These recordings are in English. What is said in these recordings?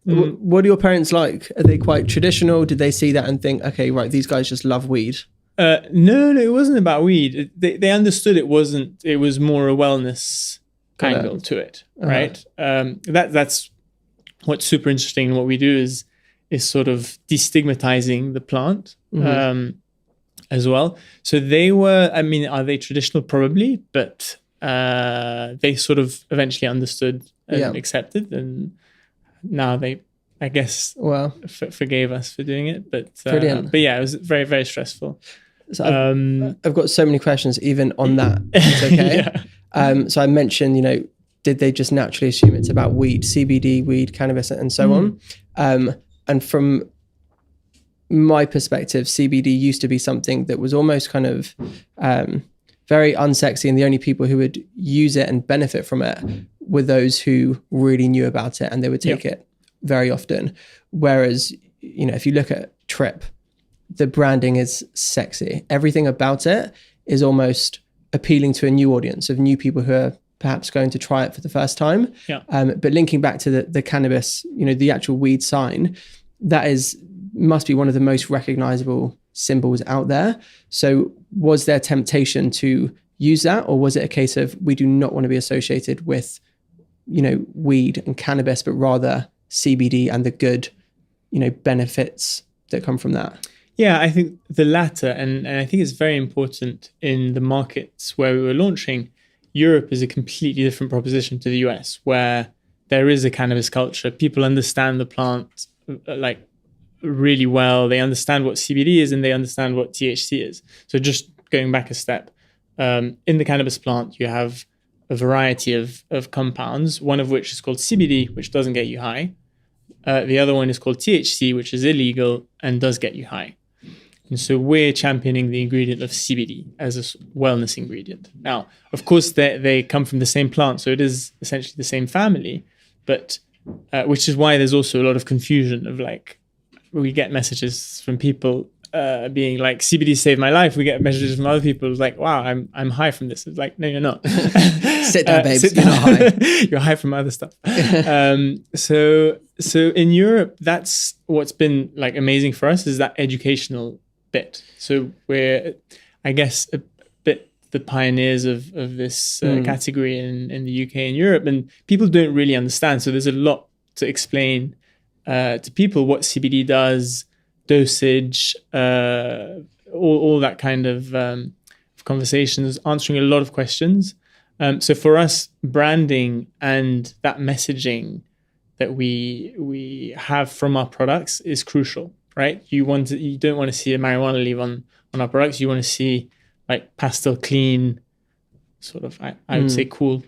What are your parents like? Are they quite traditional? Did they see that and think, okay, right, these guys just love weed? No, it wasn't about weed. They understood it wasn't. It was more a wellness angle to it, right? That's what's super interesting. And what we do is sort of destigmatizing the plant as well. So they were. I mean, are they traditional? Probably, but they sort of eventually understood and accepted, and now they, I guess, forgave us for doing it. But yeah, it was very, very stressful. So I've got so many questions even on that. It's okay. So I mentioned, did they just naturally assume it's about weed, CBD, weed, cannabis, and so on? And from my perspective, CBD used to be something that was almost kind of very unsexy, and the only people who would use it and benefit from it were those who really knew about it, and they would take it very often. Whereas, if you look at Trip, the branding is sexy. Everything about it is almost appealing to a new audience of new people who are perhaps going to try it for the first time. But linking back to the cannabis, the actual weed sign, that must be one of the most recognizable symbols out there. So was there temptation to use that, or was it a case of we do not want to be associated with, weed and cannabis, but rather CBD and the good, benefits that come from that? Yeah, I think the latter, and I think it's very important in the markets where we were launching. Europe is a completely different proposition to the US, where there is a cannabis culture. People understand the plant like really well. They understand what CBD is and they understand what THC is. So just going back a step, in the cannabis plant, you have a variety of compounds, one of which is called CBD, which doesn't get you high. The other one is called THC, which is illegal and does get you high. And so we're championing the ingredient of CBD as a wellness ingredient. Now, of course, they come from the same plant, so it is essentially the same family, but which is why there's also a lot of confusion of like, we get messages from people being like, CBD saved my life. We get messages from other people like, wow, I'm high from this. It's like, no, you're not. Sit down, babe. You're not high. You're high from other stuff. So in Europe, that's what's been like amazing for us, is that educational bit. So we're, I guess, a bit the pioneers of this category in the UK and Europe, and people don't really understand. So there's a lot to explain to people what CBD does, dosage, all that kind of conversations, answering a lot of questions. So for us, branding and that messaging that we have from our products is crucial, right? You don't want to see a marijuana leaf on our products. You want to see like pastel clean, sort of, I would say cool,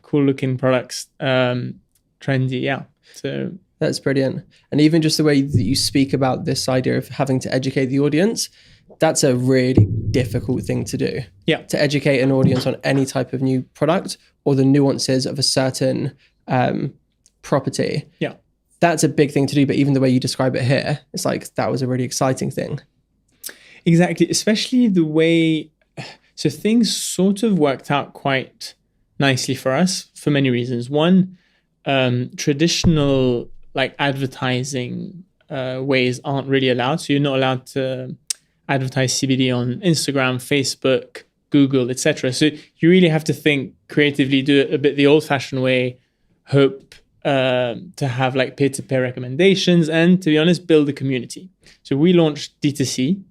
cool looking products, trendy. Yeah. So that's brilliant. And even just the way that you speak about this idea of having to educate the audience, that's a really difficult thing to do. Yeah. To educate an audience on any type of new product or the nuances of a certain property. Yeah. That's a big thing to do. But even the way you describe it here, it's like, that was a really exciting thing. Exactly. Especially the way, so things sort of worked out quite nicely for us for many reasons. One, traditional like advertising ways aren't really allowed. So you're not allowed to advertise CBD on Instagram, Facebook, Google, etc. So you really have to think creatively, do it a bit the old-fashioned way, hope to have like peer-to-peer recommendations, and to be honest, build a community. So we launched D2C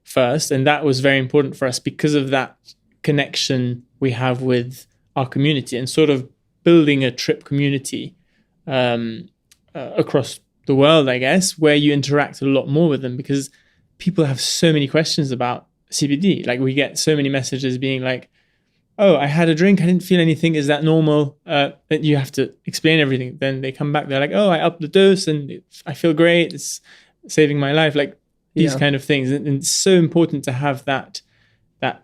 first, and that was very important for us because of that connection we have with our community and sort of building a Trip community across the world, I guess, where you interact a lot more with them, because people have so many questions about CBD. Like we get so many messages being like, oh, I had a drink, I didn't feel anything. Is that normal? But you have to explain everything. Then they come back, they're like, oh, I upped the dose and I feel great. It's saving my life. Like these kind of things. And it's so important to have that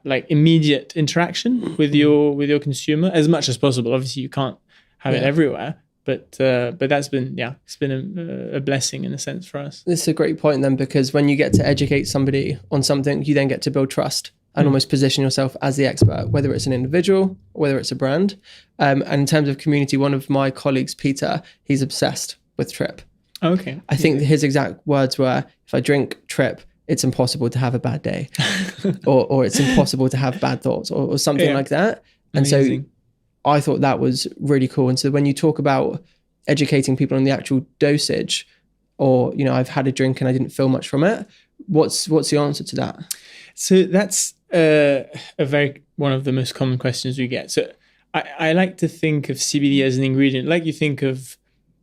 like immediate interaction with your consumer as much as possible. Obviously you can't have it everywhere, but that's been, it's been a blessing in a sense for us. This is a great point then, because when you get to educate somebody on something, you then get to build trust. and almost position yourself as the expert, whether it's an individual or whether it's a brand. And in terms of community, one of my colleagues, Peter, he's obsessed with Trip. Okay. I think his exact words were, if I drink Trip, it's impossible to have a bad day or it's impossible to have bad thoughts or something like that. And Amazing. so I thought that was really cool. And so when you talk about educating people on the actual dosage, or, you know, I've had a drink and I didn't feel much from it, what's the answer to that? So that's one of the most common questions we get. So I like to think of CBD as an ingredient, like you think of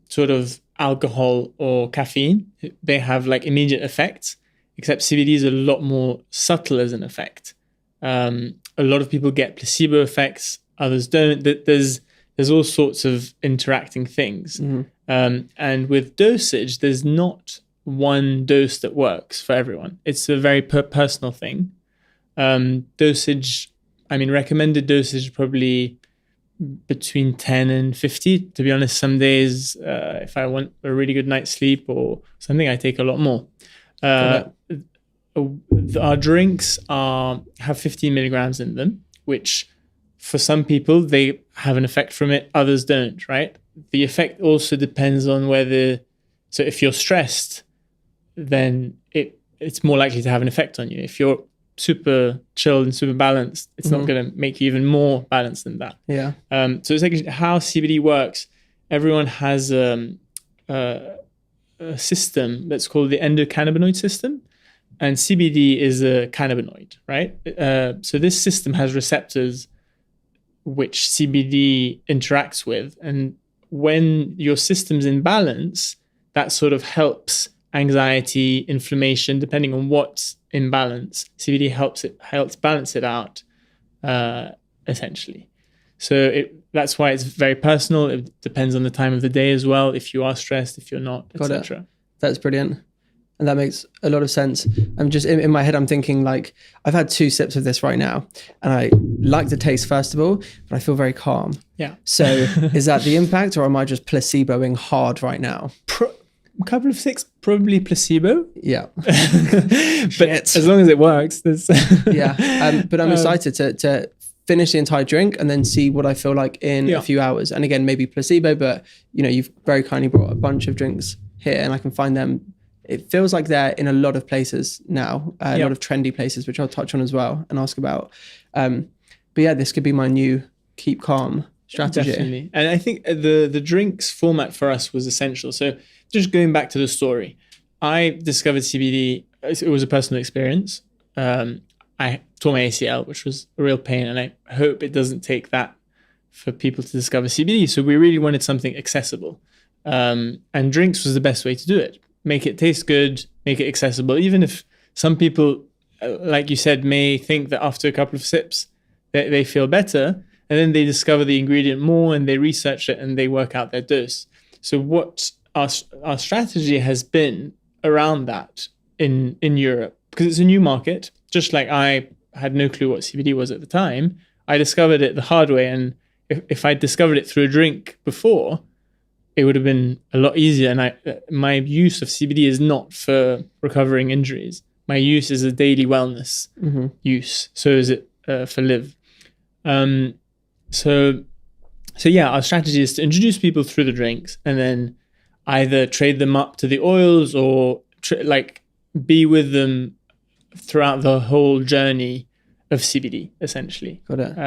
sort of alcohol or caffeine. They have like immediate effects, except CBD is a lot more subtle as an effect. A lot of people get placebo effects, others don't. There's all sorts of interacting things. And with dosage, there's not one dose that works for everyone. It's a very personal thing. Dosage, I mean, recommended dosage is probably between 10 and 50. To be honest, some days, if I want a really good night's sleep or something, I take a lot more. Our drinks have 15 milligrams in them, which for some people, they have an effect from it, others don't, right? The effect also depends on so if you're stressed, then it's more likely to have an effect on you. If you're super chilled and super balanced, it's not going to make you even more balanced than that. Yeah. So it's like how CBD works. Everyone has a system that's called the endocannabinoid system. And CBD is a cannabinoid, right? So this system has receptors which CBD interacts with. And when your system's in balance, that sort of helps anxiety, inflammation, depending on what's in balance. CBD helps balance it out, essentially. So that's why it's very personal. It depends on the time of the day as well, if you are stressed, if you're not, etc. That's brilliant. And that makes a lot of sense. I'm just in my head, I'm thinking like, I've had 2 sips of this right now and I like the taste first of all, but I feel very calm. Yeah. So is that the impact or am I just placeboing hard right now? A couple of 6, probably placebo. Yeah. But as long as it works, there's yeah. But I'm excited to finish the entire drink and then see what I feel like in a few hours. And again, maybe placebo, but you know, you've very kindly brought a bunch of drinks here and I can find them. It feels like they're in a lot of places now, a lot of trendy places, which I'll touch on as well and ask about. But yeah, this could be my new keep calm strategy. Definitely. And I think the drinks format for us was essential. So just going back to the story, I discovered CBD. It was a personal experience. I tore my ACL, which was a real pain. And I hope it doesn't take that for people to discover CBD. So we really wanted something accessible. And drinks was the best way to do it. Make it taste good, make it accessible. Even if some people, like you said, may think that after a couple of sips, they feel better. And then they discover the ingredient more and they research it and they work out their dose. So what our strategy has been around that in Europe, because it's a new market, just like I had no clue what CBD was at the time, I discovered it the hard way. And if I discovered it through a drink before, it would have been a lot easier. And my use of CBD is not for recovering injuries. My use is a daily wellness use. So is it for live. So yeah, our strategy is to introduce people through the drinks and then either trade them up to the oils or be with them throughout the whole journey of CBD, essentially. Got it.